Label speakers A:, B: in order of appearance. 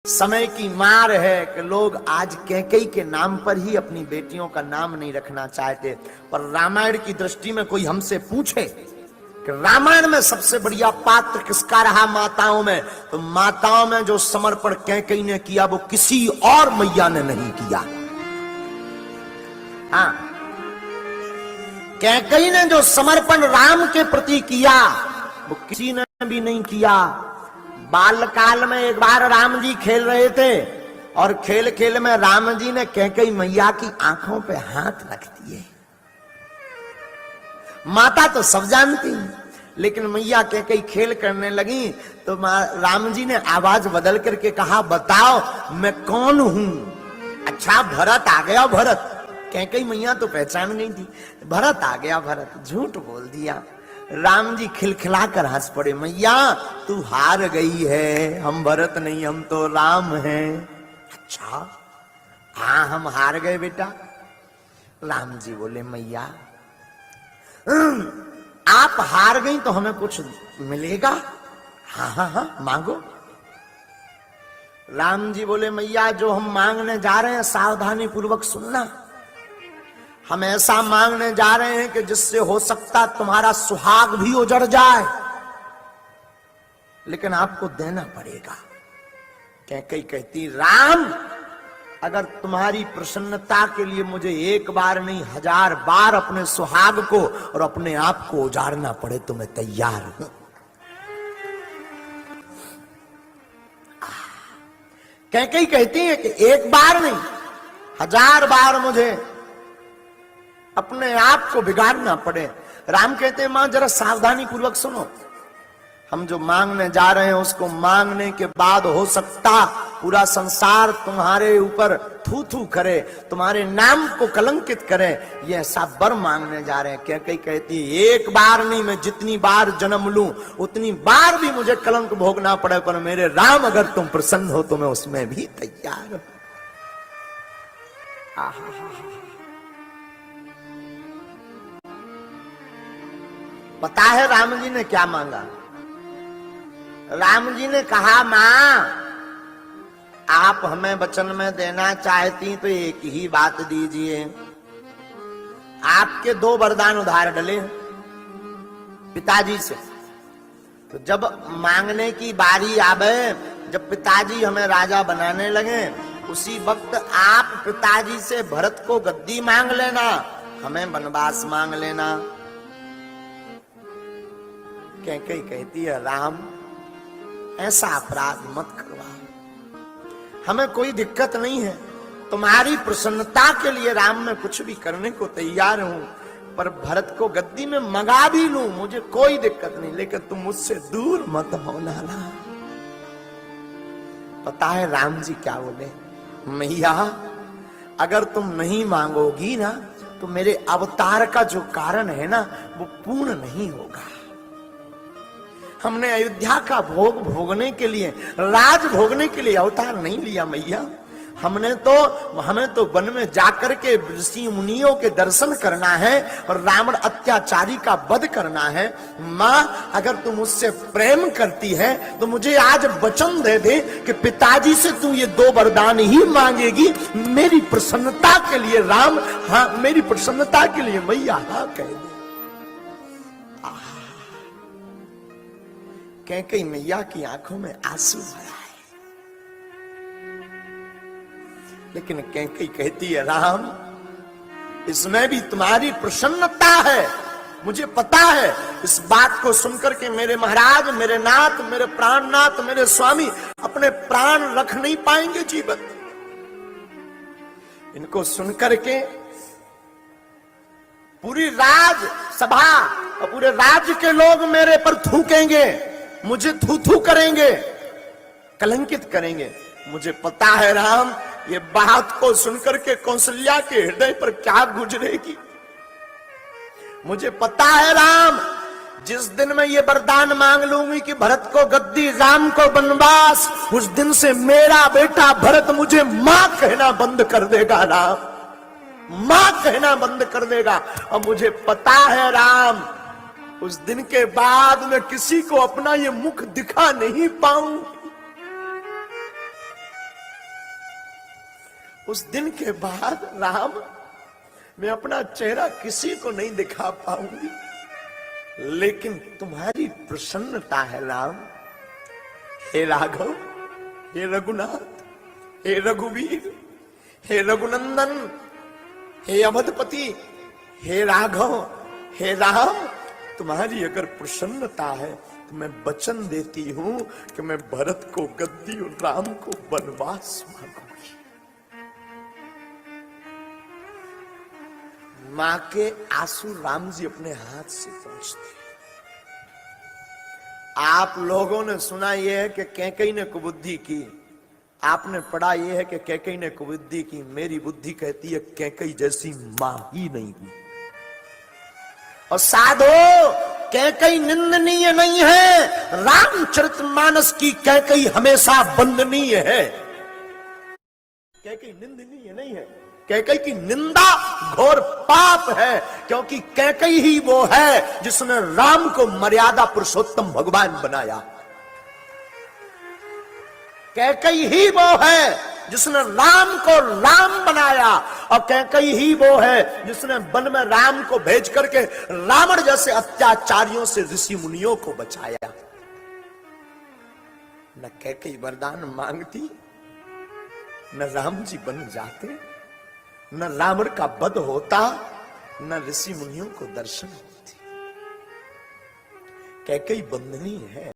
A: समय की मार है कि लोग आज कैकेयी के नाम पर ही अपनी बेटियों का नाम नहीं रखना चाहते। पर रामायण की दृष्टि में कोई हमसे पूछे कि रामायण में सबसे बढ़िया पात्र किसका रहा माताओं में, तो माताओं में जो समर्पण कैकेयी ने किया वो किसी और मैया ने नहीं किया। हाँ, कैकेयी ने जो समर्पण राम के प्रति किया वो किसी ने भी नहीं किया। बालकाल में एक बार राम जी खेल रहे थे और खेल खेल में राम जी ने कैकेयी मैया की आंखों पे हाथ रख दिए। माता तो सब जानती, लेकिन मैया कैकेयी खेल करने लगी तो राम जी ने आवाज बदल करके कहा, बताओ मैं कौन हूं। अच्छा भरत आ गया। भरत, कैकेयी मैया तो पहचान गई थी। भरत आ गया। भरत झूठ बोल दिया। राम जी खिलखिला कर हंस पड़े, मैया तू हार गई है, हम भरत नहीं हम तो राम हैं। अच्छा हाँ हम हार गए बेटा। राम जी बोले, मैया आप हार गई तो हमें कुछ मिलेगा? हाँ हाँ हाँ मांगो। राम जी बोले, मैया जो हम मांगने जा रहे हैं सावधानी पूर्वक सुनना। हम ऐसा मांगने जा रहे हैं कि जिससे हो सकता तुम्हारा सुहाग भी उजड़ जाए, लेकिन आपको देना पड़ेगा। कैकेयी कहती, राम अगर तुम्हारी प्रसन्नता के लिए मुझे एक बार नहीं 1000 बार अपने सुहाग को और अपने आप को उजाड़ना पड़े तो मैं तैयार हूं। कैकेयी कहती है कि एक बार नहीं 1000 बार मुझे अपने आप को बिगाड़ना पड़े। राम कहते हैं, मां जरा सावधानी पूर्वक सुनो। हम जो मांगने जा रहे हैं उसको मांगने के बाद हो सकता पूरा संसार तुम्हारे ऊपर थू थू करे, तुम्हारे नाम को कलंकित करे। ये ऐसा वर मांगने जा रहे हैं। कैकेयी कहती है, एक बार नहीं मैं जितनी बार जन्म लूं उतनी बार भी मुझे कलंक भोगना पड़े, पर मेरे राम अगर तुम प्रसन्न हो तो मैं उसमें भी तैयार हूं। पता है राम जी ने क्या मांगा? राम जी ने कहा, मां आप हमें वचन में देना चाहती तो एक ही बात दीजिए। आपके 2 वरदान उधार डले पिताजी से, तो जब मांगने की बारी आवे, जब पिताजी हमें राजा बनाने लगे, उसी वक्त आप पिताजी से भरत को गद्दी मांग लेना, हमें वनवास मांग लेना। कैकेयी कहती है, राम ऐसा अपराध मत करवा, हमें कोई दिक्कत नहीं है। तुम्हारी प्रसन्नता के लिए राम मैं कुछ भी करने को तैयार हूं, पर भरत को गद्दी में मंगा भी लूं, मुझे कोई दिक्कत नहीं, लेकिन तुम मुझसे दूर मत होना। पता है राम जी क्या बोले? मैया अगर तुम नहीं मांगोगी ना तो मेरे अवतार का जो कारण है ना वो पूर्ण नहीं होगा। हमने अयोध्या का भोग भोगने के लिए, राज भोगने के लिए अवतार नहीं लिया मैया। हमें तो वन में जाकर के ऋषि मुनियों के दर्शन करना है और रावण अत्याचारी का वध करना है। मां अगर तुम मुझसे प्रेम करती है तो मुझे आज वचन दे दे कि पिताजी से तू ये 2 वरदान ही मांगेगी। मेरी प्रसन्नता के लिए राम हाँ, मेरी प्रसन्नता के लिए मैया हाँ कह दे। कैकेयी मैया की आंखों में आंसू भरा है, लेकिन कैकेयी कहती है, राम इसमें भी तुम्हारी प्रसन्नता है, मुझे पता है। इस बात को सुनकर के मेरे महाराज, मेरे नाथ, मेरे प्राणनाथ, मेरे स्वामी अपने प्राण रख नहीं पाएंगे जीवन। इनको सुनकर के पूरी राज सभा और पूरे राज्य के लोग मेरे पर थूकेंगे, मुझे थू थू करेंगे, कलंकित करेंगे। मुझे पता है राम ये बात को सुनकर के कौशल्या के हृदय पर क्या गुजरेगी। मुझे पता है राम जिस दिन मैं ये वरदान मांग लूंगी कि भरत को गद्दी, राम को वनवास, उस दिन से मेरा बेटा भरत मुझे मां कहना बंद कर देगा। राम मां कहना बंद कर देगा। और मुझे पता है राम उस दिन के बाद मैं किसी को अपना ये मुख दिखा नहीं पाऊं। उस दिन के बाद राम, मैं अपना चेहरा किसी को नहीं दिखा पाऊंगी, लेकिन तुम्हारी प्रसन्नता है राम। हे राघव, हे रघुनाथ, हे रघुवीर, हे रघुनंदन, हे अवधपति, हे राघव, हे राम, तुम्हारी अगर प्रसन्नता है तो मैं वचन देती हूं कि मैं भरत को गद्दी और राम को वनवास मांगूंगी। मां के आंसू राम जी अपने हाथ से पहुंचते। आप लोगों ने सुना यह है कि कैकेयी ने कुबुद्धि की, आपने पढ़ा यह है कि कैकेयी ने कुबुद्धि की। मेरी बुद्धि कहती है कैकेयी जैसी मां ही नहीं हुई। और साधो, कैकेयी निंदनीय नहीं है, रामचरितमानस की कैकेयी हमेशा वंदनीय है। कैकेयी निंदनीय नहीं है, कैकेयी की निंदा घोर पाप है, क्योंकि कैकेयी ही वो है जिसने राम को मर्यादा पुरुषोत्तम भगवान बनाया। कैकेयी ही वो है जिसने राम को राम बनाया, और कैकेयी ही वो है जिसने वन में राम को भेज करके रावण जैसे अत्याचारियों से ऋषि मुनियों को बचाया। न कैकेयी वरदान मांगती, न राम जी बन जाते, न रावण का वध होता, न ऋषि मुनियों को दर्शन होती। कैकेयी वंदनीय है।